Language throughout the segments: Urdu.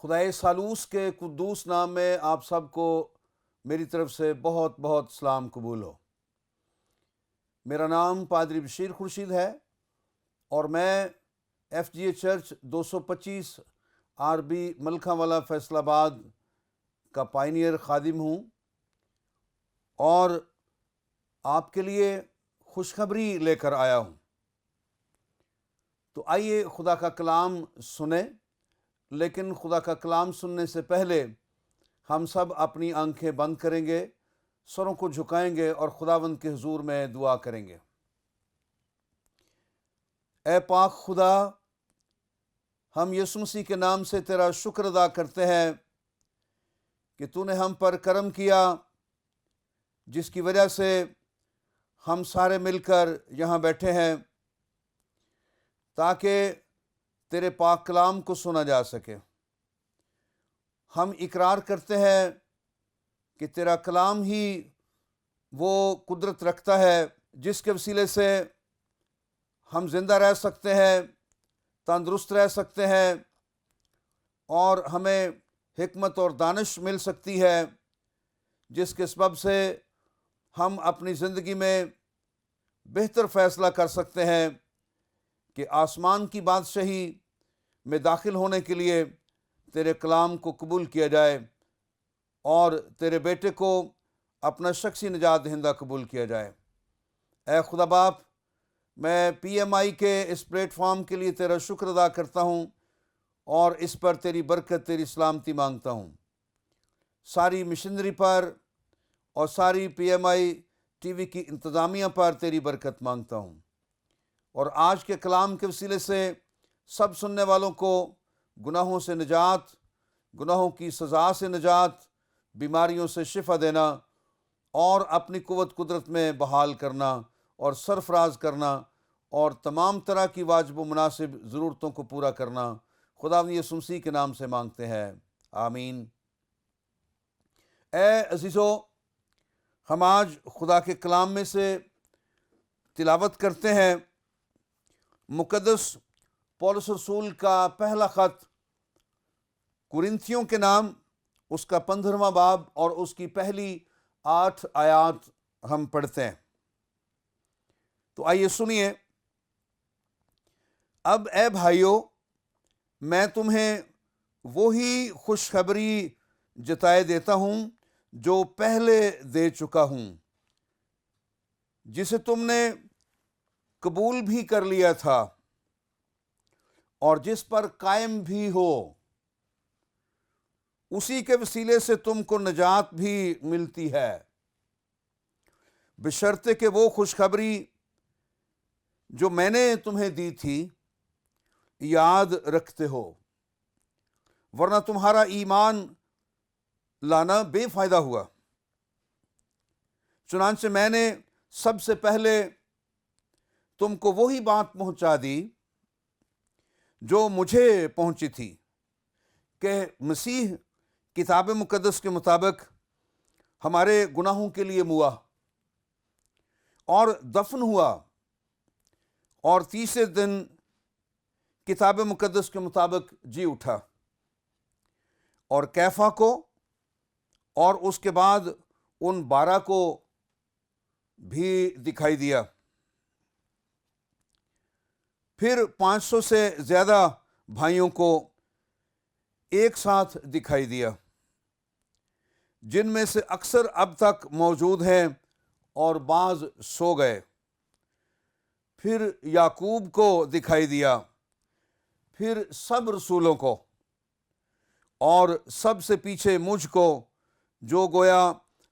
خدائے سالوس کے قدوس نام میں آپ سب کو میری طرف سے بہت بہت سلام قبول ہو۔ میرا نام پادری بشیر خورشید ہے اور میں F G A church 225 R B Malkhawala Faisal آباد کا پائنیئر خادم ہوں، اور آپ کے لیے خوشخبری لے کر آیا ہوں۔ تو آئیے خدا کا کلام سنیں، لیکن خدا کا کلام سننے سے پہلے ہم سب اپنی آنکھیں بند کریں گے، سروں کو جھکائیں گے اور خداوند کے حضور میں دعا کریں گے۔ اے پاک خدا، ہم یسوع مسیح کے نام سے تیرا شکر ادا کرتے ہیں کہ تو نے ہم پر کرم کیا، جس کی وجہ سے ہم سارے مل کر یہاں بیٹھے ہیں تاکہ تیرے پاک کلام کو سنا جا سکے۔ ہم اقرار کرتے ہیں کہ تیرا کلام ہی وہ قدرت رکھتا ہے جس کے وسیلے سے ہم زندہ رہ سکتے ہیں، تندرست رہ سکتے ہیں، اور ہمیں حکمت اور دانش مل سکتی ہے، جس کے سبب سے ہم اپنی زندگی میں بہتر فیصلہ کر سکتے ہیں کہ آسمان کی بادشاہی میں داخل ہونے کے لیے تیرے کلام کو قبول کیا جائے اور تیرے بیٹے کو اپنا شخصی نجات دہندہ قبول کیا جائے۔ اے خدا باپ، میں پی ایم آئی کے اس پلیٹ فارم کے لیے تیرا شکر ادا کرتا ہوں اور اس پر تیری برکت، تیری سلامتی مانگتا ہوں۔ ساری مشنری پر اور ساری P M I T V کی انتظامیہ پر تیری برکت مانگتا ہوں، اور آج کے کلام کے وسیلے سے سب سننے والوں کو گناہوں سے نجات، گناہوں کی سزا سے نجات، بیماریوں سے شفا دینا اور اپنی قوت قدرت میں بحال کرنا اور سرفراز کرنا اور تمام طرح کی واجب و مناسب ضرورتوں کو پورا کرنا خداوند یسوع مسیح کے نام سے مانگتے ہیں، آمین۔ اے عزیزو، ہم آج خدا کے کلام میں سے تلاوت کرتے ہیں مقدس پولس رسول کا پہلا خط کرنتھیوں کے نام، اس کا 15واں باب اور اس کی پہلی 8 آیات ہم پڑھتے ہیں۔ تو آئیے سنیے۔ اب اے بھائیو، میں تمہیں وہی خوشخبری جتائے دیتا ہوں جو پہلے دے چکا ہوں، جسے تم نے قبول بھی کر لیا تھا اور جس پر قائم بھی ہو، اسی کے وسیلے سے تم کو نجات بھی ملتی ہے، بشرطے کہ وہ خوشخبری جو میں نے تمہیں دی تھی یاد رکھتے ہو، ورنہ تمہارا ایمان لانا بے فائدہ ہوا۔ چنانچہ میں نے سب سے پہلے تم کو وہی بات پہنچا دی جو مجھے پہنچی تھی، کہ مسیح کتاب مقدس کے مطابق ہمارے گناہوں کے لیے موا اور دفن ہوا، اور تیسرے دن کتاب مقدس کے مطابق جی اٹھا، اور کیفا کو اور اس کے بعد ان 12 کو بھی دکھائی دیا، پھر 500 سے زیادہ بھائیوں کو ایک ساتھ دکھائی دیا، جن میں سے اکثر اب تک موجود ہیں اور بعض سو گئے۔ پھر یعقوب کو دکھائی دیا، پھر سب رسولوں کو، اور سب سے پیچھے مجھ کو، جو گویا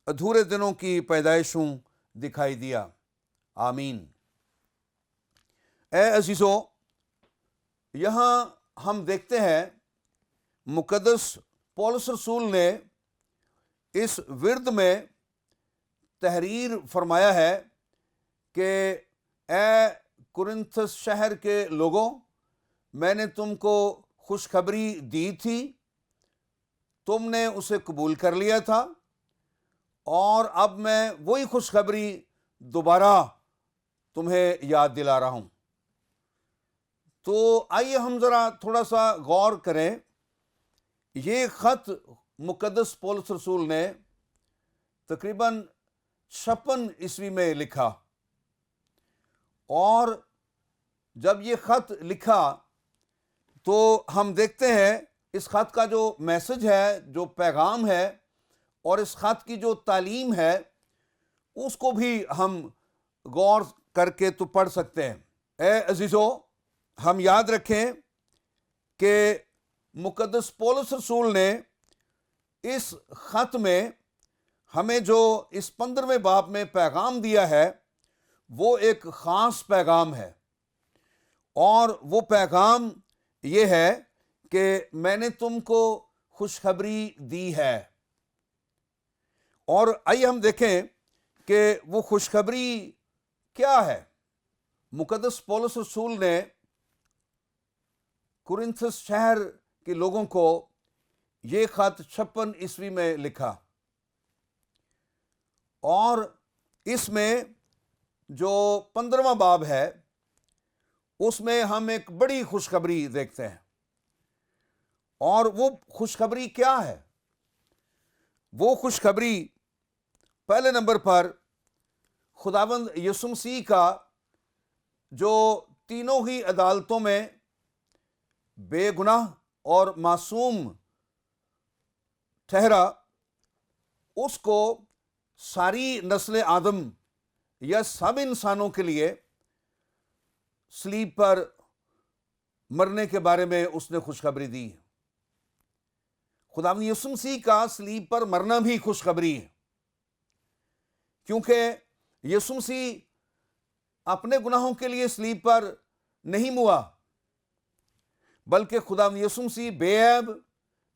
ادھورے دنوں کی پیدائش ہوں، دکھائی دیا، آمین۔ اے عزیزو، یہاں ہم دیکھتے ہیں مقدس پولس رسول نے اس ورد میں تحریر فرمایا ہے کہ اے کرنتھس شہر کے لوگوں، میں نے تم کو خوشخبری دی تھی، تم نے اسے قبول کر لیا تھا، اور اب میں وہی خوشخبری دوبارہ تمہیں یاد دلا رہا ہوں۔ تو آئیے ہم ذرا تھوڑا سا غور کریں یہ خط مقدس پولس رسول نے تقریباً 56 عیسوی میں لکھا، اور جب یہ خط لکھا تو ہم دیکھتے ہیں اس خط کا جو میسج ہے، جو پیغام ہے، اور اس خط کی جو تعلیم ہے، اس کو بھی ہم غور کر کے تو پڑھ سکتے ہیں۔ اے عزیزو، ہم یاد رکھیں کہ مقدس پولس رسول نے اس خط میں ہمیں جو اس 15ویں باب میں پیغام دیا ہے وہ ایک خاص پیغام ہے، اور وہ پیغام یہ ہے کہ میں نے تم کو خوشخبری دی ہے۔ اور آئیے ہم دیکھیں کہ وہ خوشخبری کیا ہے۔ مقدس پولس رسول نے کرنتھس شہر کے لوگوں کو یہ خط 56 عیسوی میں لکھا، اور اس میں جو 15واں باب ہے اس میں ہم ایک بڑی خوشخبری دیکھتے ہیں۔ اور وہ خوشخبری کیا ہے؟ وہ خوشخبری پہلے نمبر پر خداوند یسوع مسیح کا جو تینوں ہی عدالتوں میں بے گناہ اور معصوم ٹھہرا، اس کو ساری نسل آدم یا سب انسانوں کے لیے صلیب پر مرنے کے بارے میں اس نے خوشخبری دی۔ خداوند یسوع مسیح کا صلیب پر مرنا بھی خوشخبری ہے، کیونکہ یسوع مسیح اپنے گناہوں کے لیے صلیب پر نہیں ہوا، بلکہ خداوند یسوع مسیح بے عیب،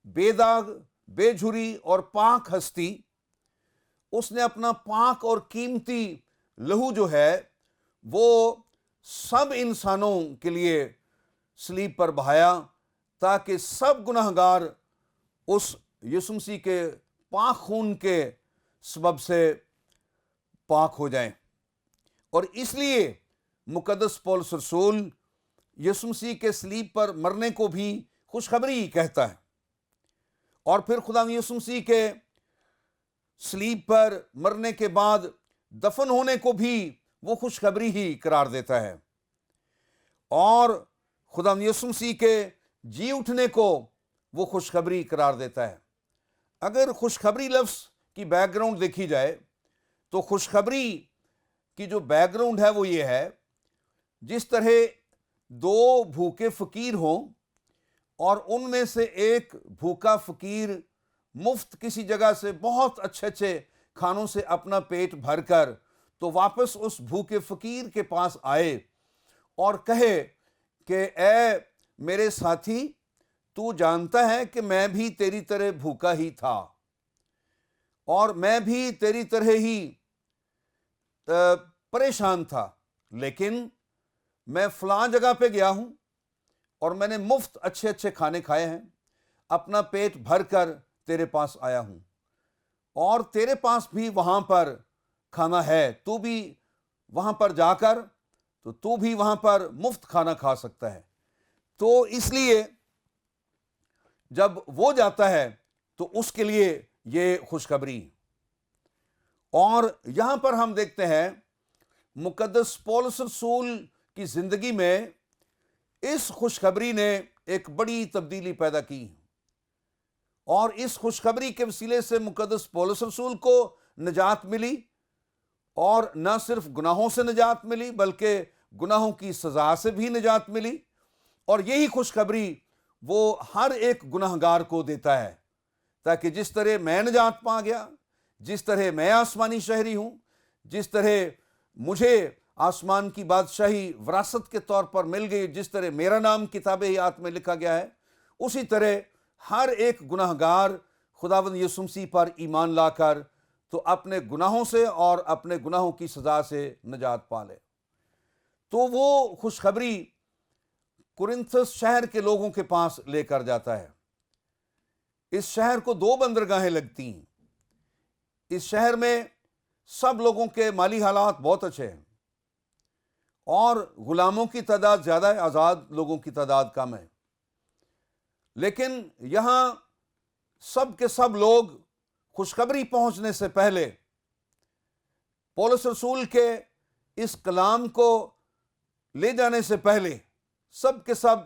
بے داغ، بے جھری اور پاک ہستی، اس نے اپنا پاک اور قیمتی لہو جو ہے وہ سب انسانوں کے لیے صلیب پر بہایا، تاکہ سب گناہ گار اس یسوع مسیح کے پاک خون کے سبب سے پاک ہو جائیں۔ اور اس لیے مقدس پولس رسول یسوع مسیح کے صلیب پر مرنے کو بھی خوشخبری کہتا ہے، اور پھر خدا یسوع مسیح کے صلیب پر مرنے کے بعد دفن ہونے کو بھی وہ خوشخبری ہی قرار دیتا ہے، اور خدا یسوع مسیح کے جی اٹھنے کو وہ خوشخبری قرار دیتا ہے۔ اگر خوشخبری لفظ کی بیک گراؤنڈ دیکھی جائے تو خوشخبری کی جو بیک گراؤنڈ ہے وہ یہ ہے، جس طرح دو بھوکے فقیر ہوں اور ان میں سے ایک بھوکا فقیر مفت کسی جگہ سے بہت اچھے کھانوں سے اپنا پیٹ بھر کر تو واپس اس بھوکے فقیر کے پاس آئے اور کہے کہ اے میرے ساتھی، تو جانتا ہے کہ میں بھی تیری طرح بھوکا ہی تھا، اور میں بھی تیری طرح ہی پریشان تھا، لیکن میں فلاں جگہ پہ گیا ہوں اور میں نے مفت اچھے کھانے کھائے ہیں، اپنا پیٹ بھر کر تیرے پاس آیا ہوں، اور تیرے پاس بھی وہاں پر کھانا ہے، تو بھی وہاں پر جا کر تو بھی وہاں پر مفت کھانا کھا سکتا ہے۔ تو اس لیے جب وہ جاتا ہے تو اس کے لیے یہ خوشخبری۔ اور یہاں پر ہم دیکھتے ہیں مقدس پولس رسول کی زندگی میں اس خوشخبری نے ایک بڑی تبدیلی پیدا کی، اور اس خوشخبری کے وسیلے سے مقدس پولس رسول کو نجات ملی، اور نہ صرف گناہوں سے نجات ملی بلکہ گناہوں کی سزا سے بھی نجات ملی، اور یہی خوشخبری وہ ہر ایک گناہ گار کو دیتا ہے، تاکہ جس طرح میں نجات پا گیا، جس طرح میں آسمانی شہری ہوں، جس طرح مجھے آسمان کی بادشاہی وراثت کے طور پر مل گئی، جس طرح میرا نام کتاب حیات میں لکھا گیا ہے، اسی طرح ہر ایک گناہ گار خداوند یسوع مسیح پر ایمان لا کر تو اپنے گناہوں سے اور اپنے گناہوں کی سزا سے نجات پا لے۔ تو وہ خوشخبری کرنتھس شہر کے لوگوں کے پاس لے کر جاتا ہے۔ اس شہر کو 2 بندرگاہیں لگتی ہیں۔ اس شہر میں سب لوگوں کے مالی حالات بہت اچھے ہیں، اور غلاموں کی تعداد زیادہ ہے، آزاد لوگوں کی تعداد کم ہے، لیکن یہاں سب کے سب لوگ خوشخبری پہنچنے سے پہلے پولس رسول کے اس کلام کو لے جانے سے پہلے سب کے سب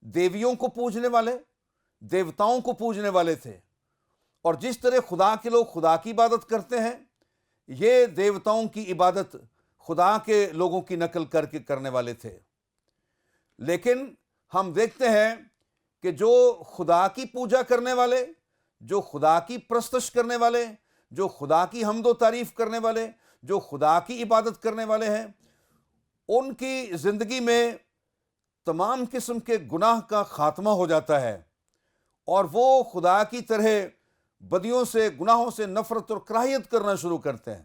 دیویوں کو پوجنے والے، دیوتاؤں کو پوجنے والے تھے، اور جس طرح خدا کے لوگ خدا کی عبادت کرتے ہیں، یہ دیوتاؤں کی عبادت خدا کے لوگوں کی نقل کر کے کرنے والے تھے۔ لیکن ہم دیکھتے ہیں کہ جو خدا کی پوجا کرنے والے، جو خدا کی پرستش کرنے والے، جو خدا کی حمد و تعریف کرنے والے، جو خدا کی عبادت کرنے والے ہیں، ان کی زندگی میں تمام قسم کے گناہ کا خاتمہ ہو جاتا ہے، اور وہ خدا کی طرح بدیوں سے، گناہوں سے نفرت اور کراہیت کرنا شروع کرتے ہیں۔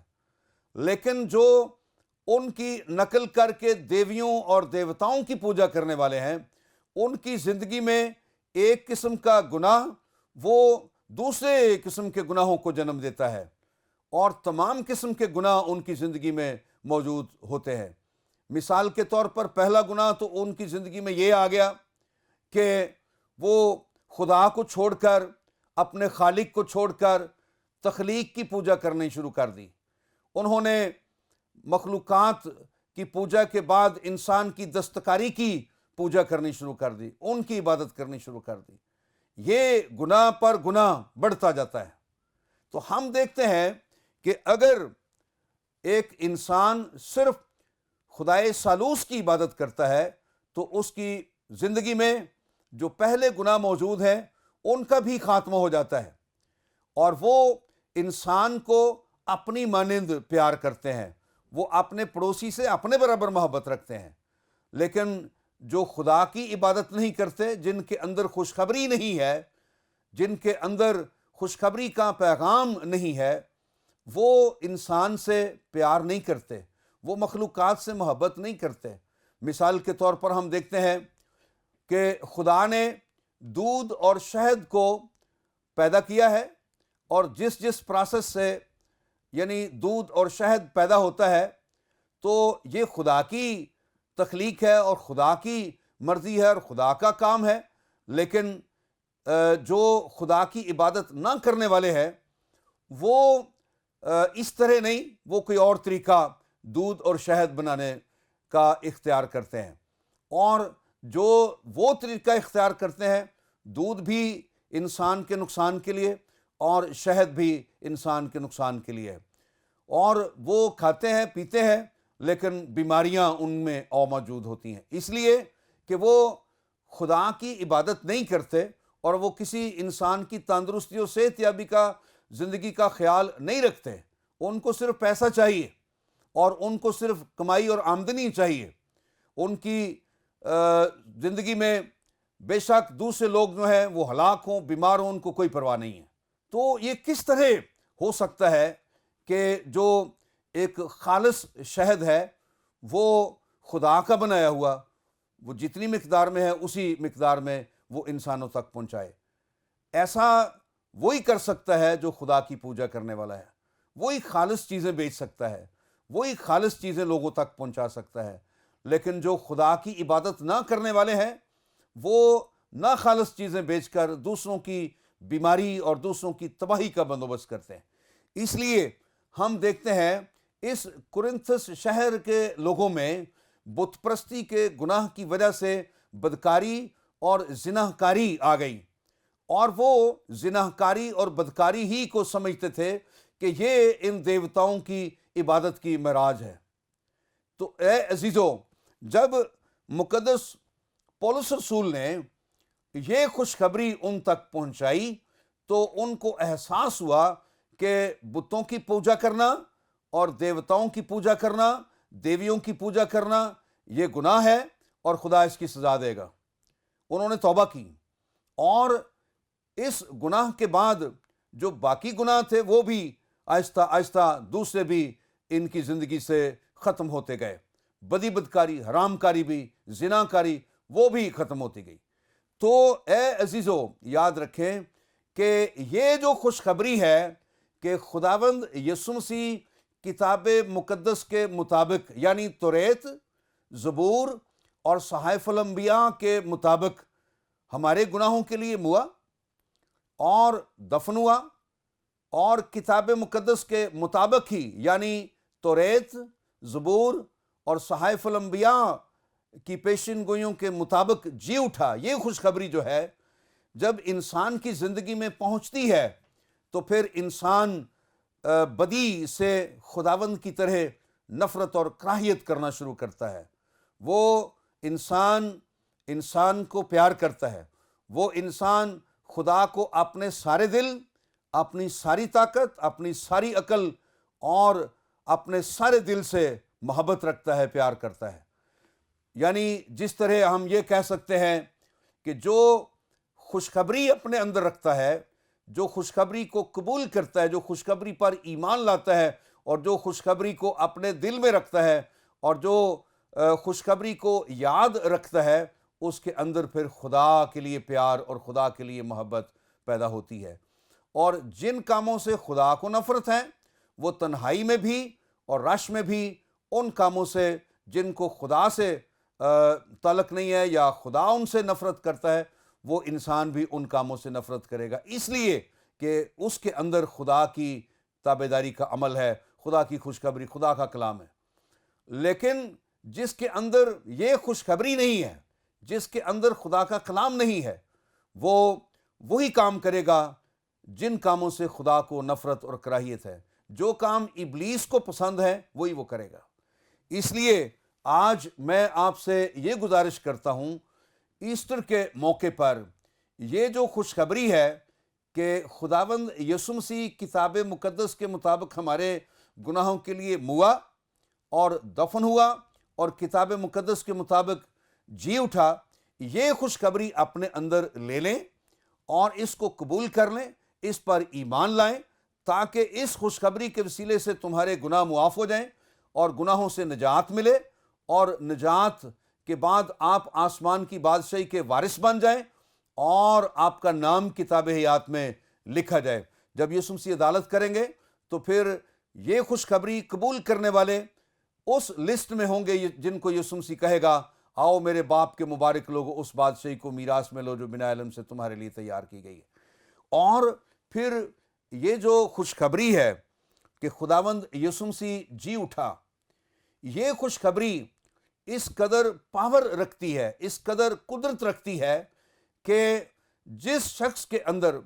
لیکن جو ان کی نقل کر کے دیویوں اور دیوتاؤں کی پوجا کرنے والے ہیں، ان کی زندگی میں ایک قسم کا گناہ وہ دوسرے قسم کے گناہوں کو جنم دیتا ہے، اور تمام قسم کے گناہ ان کی زندگی میں موجود ہوتے ہیں۔ مثال کے طور پر پہلا گناہ تو ان کی زندگی میں یہ آ گیا کہ وہ خدا کو چھوڑ کر، اپنے خالق کو چھوڑ کر تخلیق کی پوجا کرنی شروع کر دی۔ انہوں نے مخلوقات کی پوجا کے بعد انسان کی دستکاری کی پوجا کرنی شروع کر دی، ان کی عبادت کرنی شروع کر دی۔ یہ گناہ پر گناہ بڑھتا جاتا ہے۔ تو ہم دیکھتے ہیں کہ اگر ایک انسان صرف خدائے ثالوث کی عبادت کرتا ہے تو اس کی زندگی میں جو پہلے گناہ موجود ہیں ان کا بھی خاتمہ ہو جاتا ہے، اور وہ انسان کو اپنی مانند پیار کرتے ہیں، وہ اپنے پڑوسی سے اپنے برابر محبت رکھتے ہیں۔ لیکن جو خدا کی عبادت نہیں کرتے، جن کے اندر خوشخبری نہیں ہے، جن کے اندر خوشخبری کا پیغام نہیں ہے، وہ انسان سے پیار نہیں کرتے، وہ مخلوقات سے محبت نہیں کرتے۔ مثال کے طور پر ہم دیکھتے ہیں کہ خدا نے دودھ اور شہد کو پیدا کیا ہے، اور جس جس پروسیس سے یعنی دودھ اور شہد پیدا ہوتا ہے تو یہ خدا کی تخلیق ہے اور خدا کی مرضی ہے اور خدا کا کام ہے۔ لیکن جو خدا کی عبادت نہ کرنے والے ہیں وہ اس طرح نہیں، وہ کوئی اور طریقہ دودھ اور شہد بنانے کا اختیار کرتے ہیں، اور جو وہ طریقہ اختیار کرتے ہیں، دودھ بھی انسان کے نقصان کے لیے اور شہد بھی انسان کے نقصان کے لیے، اور وہ کھاتے ہیں پیتے ہیں لیکن بیماریاں ان میں اور موجود ہوتی ہیں، اس لیے کہ وہ خدا کی عبادت نہیں کرتے، اور وہ کسی انسان کی تندرستی اور صحت یابی کا، زندگی کا خیال نہیں رکھتے۔ ان کو صرف پیسہ چاہیے، اور ان کو صرف کمائی اور آمدنی چاہیے۔ ان کی زندگی میں بے شک دوسرے لوگ جو ہیں وہ ہلاک ہوں، بیمار ہوں، ان کو کوئی پرواہ نہیں ہے۔ تو یہ کس طرح ہو سکتا ہے کہ جو ایک خالص شہد ہے وہ خدا کا بنایا ہوا، وہ جتنی مقدار میں ہے اسی مقدار میں وہ انسانوں تک پہنچائے؟ ایسا وہی کر سکتا ہے جو خدا کی پوجا کرنے والا ہے، وہی خالص چیزیں بیچ سکتا ہے، وہی خالص چیزیں لوگوں تک پہنچا سکتا ہے۔ لیکن جو خدا کی عبادت نہ کرنے والے ہیں وہ نہ خالص چیزیں بیچ کر دوسروں کی بیماری اور دوسروں کی تباہی کا بندوبست کرتے ہیں۔ اس لیے ہم دیکھتے ہیں اس کرنتھس شہر کے لوگوں میں بت پرستی کے گناہ کی وجہ سے بدکاری اور زناکاری آ گئی، اور وہ زناکاری اور بدکاری ہی کو سمجھتے تھے کہ یہ ان دیوتاؤں کی عبادت کی معراج ہے۔ تو اے عزیزو، جب مقدس پولس رسول نے یہ خوشخبری ان تک پہنچائی تو ان کو احساس ہوا کہ بتوں کی پوجا کرنا اور دیوتاؤں کی پوجا کرنا، دیویوں کی پوجا کرنا یہ گناہ ہے اور خدا اس کی سزا دے گا۔ انہوں نے توبہ کی، اور اس گناہ کے بعد جو باقی گناہ تھے وہ بھی آہستہ آہستہ دوسرے بھی ان کی زندگی سے ختم ہوتے گئے۔ بدی بدکاری، حرام کاری بھی، زنا کاری وہ بھی ختم ہوتی گئی۔ تو اے عزیزو، یاد رکھیں کہ یہ جو خوشخبری ہے کہ خداوند یسوع مسیح کتاب مقدس کے مطابق، یعنی توریت، زبور اور صحائف الانبیاء کے مطابق ہمارے گناہوں کے لیے ہوا، اور دفن ہوا اور کتاب مقدس کے مطابق ہی یعنی توریت، زبور اور صحائف الانبیاء کی پیشن گوئیوں کے مطابق جی اٹھا. یہ خوشخبری جو ہے جب انسان کی زندگی میں پہنچتی ہے تو پھر انسان بدی سے خداوند کی طرح نفرت اور کراہیت کرنا شروع کرتا ہے. وہ انسان کو پیار کرتا ہے. وہ انسان خدا کو اپنے سارے دل، اپنی ساری طاقت، اپنی ساری عقل اور اپنے سارے دل سے محبت رکھتا ہے، پیار کرتا ہے. یعنی جس طرح ہم یہ کہہ سکتے ہیں کہ جو خوشخبری اپنے اندر رکھتا ہے، جو خوشخبری کو قبول کرتا ہے، جو خوشخبری پر ایمان لاتا ہے اور جو خوشخبری کو اپنے دل میں رکھتا ہے اور جو خوشخبری کو یاد رکھتا ہے، اس کے اندر پھر خدا کے لیے پیار اور خدا کے لیے محبت پیدا ہوتی ہے. اور جن کاموں سے خدا کو نفرت ہے وہ تنہائی میں بھی اور رش میں بھی ان کاموں سے جن کو خدا سے تعلق نہیں ہے یا خدا ان سے نفرت کرتا ہے، وہ انسان بھی ان کاموں سے نفرت کرے گا، اس لیے کہ اس کے اندر خدا کی تابعداری کا عمل ہے، خدا کی خوشخبری، خدا کا کلام ہے. لیکن جس کے اندر یہ خوشخبری نہیں ہے، جس کے اندر خدا کا کلام نہیں ہے، وہ وہی کام کرے گا جن کاموں سے خدا کو نفرت اور کراہیت ہے. جو کام ابلیس کو پسند ہے وہی وہ کرے گا. اس لیے آج میں آپ سے یہ گزارش کرتا ہوں، ایسٹر کے موقع پر یہ جو خوشخبری ہے کہ خداوند یسوع مسیح کتاب مقدس کے مطابق ہمارے گناہوں کے لیے موا اور دفن ہوا اور کتاب مقدس کے مطابق جی اٹھا، یہ خوشخبری اپنے اندر لے لیں اور اس کو قبول کر لیں، اس پر ایمان لائیں، تاکہ اس خوشخبری کے وسیلے سے تمہارے گناہ معاف ہو جائیں اور گناہوں سے نجات ملے، اور نجات کے بعد آپ آسمان کی بادشاہی کے وارث بن جائیں اور آپ کا نام کتاب حیات میں لکھا جائے. جب یسوع مسیح عدالت کریں گے تو پھر یہ خوشخبری قبول کرنے والے اس لسٹ میں ہوں گے جن کو یسوع مسیح کہے گا، آؤ میرے باپ کے مبارک لوگو، اس بادشاہی کو میراث میں لو جو بنا علم سے تمہارے لیے تیار کی گئی ہے. اور پھر یہ جو خوشخبری ہے کہ خداوند یسوع مسیح جی اٹھا، یہ خوشخبری اس قدر پاور رکھتی ہے، اس قدر قدرت رکھتی ہے کہ جس شخص کے اندر،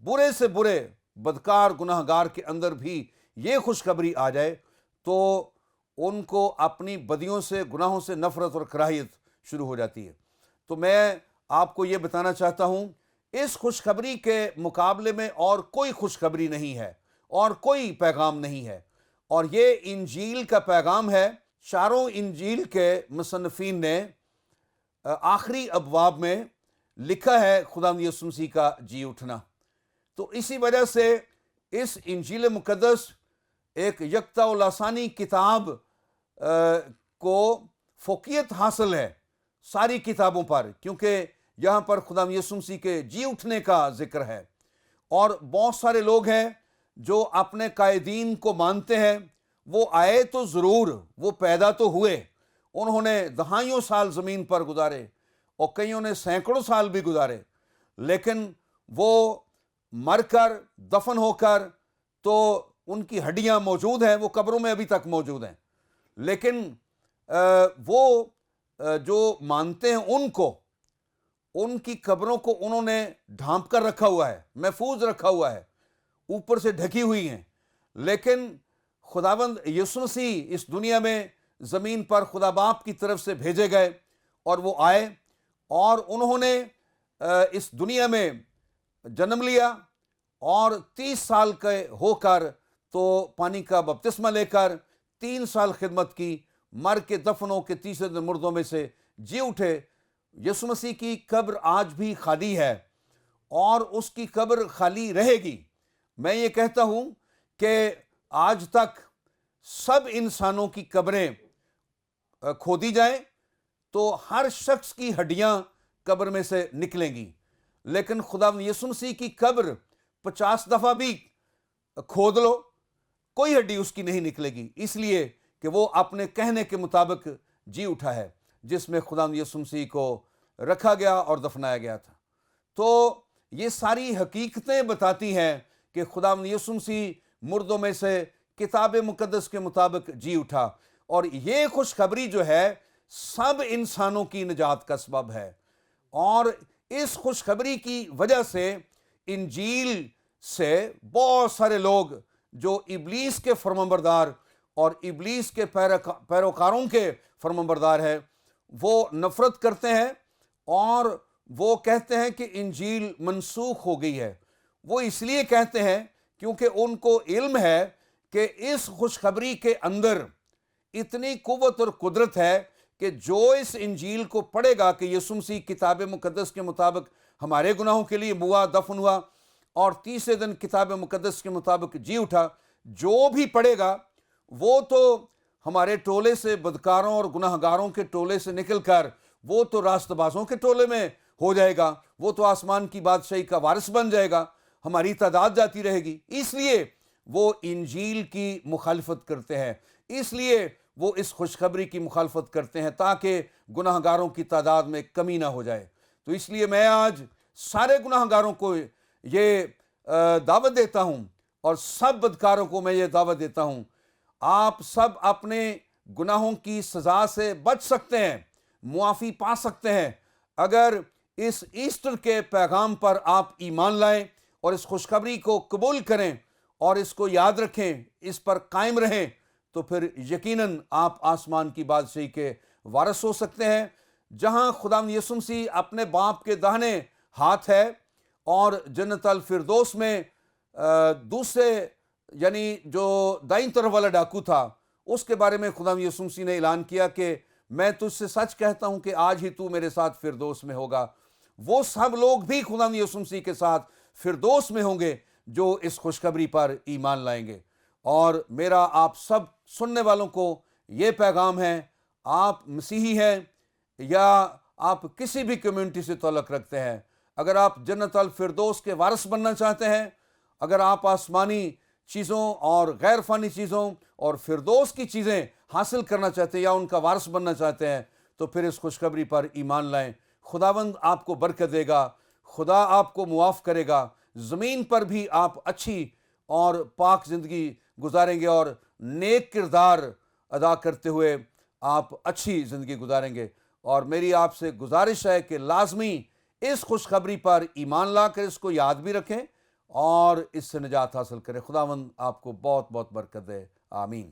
برے سے برے بدکار گناہگار کے اندر بھی یہ خوشخبری آ جائے تو ان کو اپنی بدیوں سے، گناہوں سے نفرت اور کراہیت شروع ہو جاتی ہے. تو میں آپ کو یہ بتانا چاہتا ہوں، اس خوشخبری کے مقابلے میں اور کوئی خوشخبری نہیں ہے اور کوئی پیغام نہیں ہے، اور یہ انجیل کا پیغام ہے. چاروں انجیل کے مصنفین نے آخری ابواب میں لکھا ہے خداوند یسوع مسیح کا جی اٹھنا. تو اسی وجہ سے اس انجیل مقدس ایک یکتا و لسانی کتاب کو فوقیت حاصل ہے ساری کتابوں پر، کیونکہ یہاں پر خداوند یسوع مسیح کے جی اٹھنے کا ذکر ہے. اور بہت سارے لوگ ہیں جو اپنے قائدین کو مانتے ہیں، وہ آئے تو ضرور، وہ پیدا تو ہوئے، انہوں نے دہائیوں سال زمین پر گزارے اور کئیوں نے سینکڑوں سال بھی گزارے، لیکن وہ مر کر، دفن ہو کر، تو ان کی ہڈیاں موجود ہیں، وہ قبروں میں ابھی تک موجود ہیں. لیکن وہ جو مانتے ہیں ان کی قبروں کو انہوں نے ڈھانپ کر رکھا ہوا ہے، محفوظ رکھا ہوا ہے، اوپر سے ڈھکی ہوئی ہیں. لیکن خداوند یسوع مسیح اس دنیا میں زمین پر خدا باپ کی طرف سے بھیجے گئے اور وہ آئے اور انہوں نے اس دنیا میں جنم لیا اور 30 سال کے ہو کر تو پانی کا بپتسمہ لے کر 3 سال خدمت کی، مر کے دفن ہو کے تیسرے دن مردوں میں سے جی اٹھے. یسوع مسیح کی قبر آج بھی خالی ہے اور اس کی قبر خالی رہے گی. میں یہ کہتا ہوں کہ آج تک سب انسانوں کی قبریں کھودی جائیں تو ہر شخص کی ہڈیاں قبر میں سے نکلیں گی، لیکن خداوند یسوع مسیح کی قبر 50 دفعہ بھی کھود لو، کوئی ہڈی اس کی نہیں نکلے گی، اس لیے کہ وہ اپنے کہنے کے مطابق جی اٹھا ہے جس میں خداوند یسوع مسیح کو رکھا گیا اور دفنایا گیا تھا. تو یہ ساری حقیقتیں بتاتی ہیں کہ خداوند یسوع مسیح مردوں میں سے کتاب مقدس کے مطابق جی اٹھا، اور یہ خوشخبری جو ہے سب انسانوں کی نجات کا سبب ہے۔ اور اس خوشخبری کی وجہ سے انجیل سے بہت سارے لوگ جو ابلیس کے فرمانبردار اور ابلیس کے پیروکاروں کے فرمانبردار ہیں، وہ نفرت کرتے ہیں اور وہ کہتے ہیں کہ انجیل منسوخ ہو گئی ہے۔ وہ اس لیے کہتے ہیں کیونکہ ان کو علم ہے کہ اس خوشخبری کے اندر اتنی قوت اور قدرت ہے کہ جو اس انجیل کو پڑھے گا کہ یسوع مسیح کتاب مقدس کے مطابق ہمارے گناہوں کے لیے ہوا، دفن ہوا اور تیسرے دن کتاب مقدس کے مطابق جی اٹھا، جو بھی پڑھے گا وہ تو ہمارے ٹولے سے، بدکاروں اور گناہ گاروں کے ٹولے سے نکل کر وہ تو راست بازوں کے ٹولے میں ہو جائے گا، وہ تو آسمان کی بادشاہی کا وارث بن جائے گا، ہماری تعداد جاتی رہے گی۔ اس لیے وہ انجیل کی مخالفت کرتے ہیں، اس لیے وہ اس خوشخبری کی مخالفت کرتے ہیں تاکہ گناہ گاروں کی تعداد میں کمی نہ ہو جائے۔ تو اس لیے میں آج سارے گناہ گاروں کو یہ دعوت دیتا ہوں اور سب بدکاروں کو میں یہ دعوت دیتا ہوں، آپ سب اپنے گناہوں کی سزا سے بچ سکتے ہیں، معافی پا سکتے ہیں اگر اس ایسٹر کے پیغام پر آپ ایمان لائیں اور اس خوشخبری کو قبول کریں اور اس کو یاد رکھیں، اس پر قائم رہیں، تو پھر یقیناً آپ آسمان کی بادشاہی کے وارث ہو سکتے ہیں، جہاں خداوند یسوع مسیح اپنے باپ کے داہنے ہاتھ ہے، اور جنت الفردوس میں دوسرے یعنی جو دائیں طرف والا ڈاکو تھا، اس کے بارے میں خداوند یسوع مسیح نے اعلان کیا کہ میں تجھ سے سچ کہتا ہوں کہ آج ہی تو میرے ساتھ فردوس میں ہوگا۔ وہ سب لوگ بھی خداوند یسوع مسیح کے ساتھ فردوس میں ہوں گے جو اس خوشخبری پر ایمان لائیں گے۔ اور میرا آپ سب سننے والوں کو یہ پیغام ہے، آپ مسیحی ہیں یا آپ کسی بھی کمیونٹی سے تعلق رکھتے ہیں، اگر آپ جنت الفردوس کے وارث بننا چاہتے ہیں، اگر آپ آسمانی چیزوں اور غیر فانی چیزوں اور فردوس کی چیزیں حاصل کرنا چاہتے ہیں یا ان کا وارث بننا چاہتے ہیں، تو پھر اس خوشخبری پر ایمان لائیں۔ خداوند آپ کو برکت دے گا، خدا آپ کو معاف کرے گا، زمین پر بھی آپ اچھی اور پاک زندگی گزاریں گے اور نیک کردار ادا کرتے ہوئے آپ اچھی زندگی گزاریں گے۔ اور میری آپ سے گزارش ہے کہ لازمی اس خوشخبری پر ایمان لا کر اس کو یاد بھی رکھیں اور اس سے نجات حاصل کریں۔ خداوند آپ کو بہت بہت برکت دے، آمین۔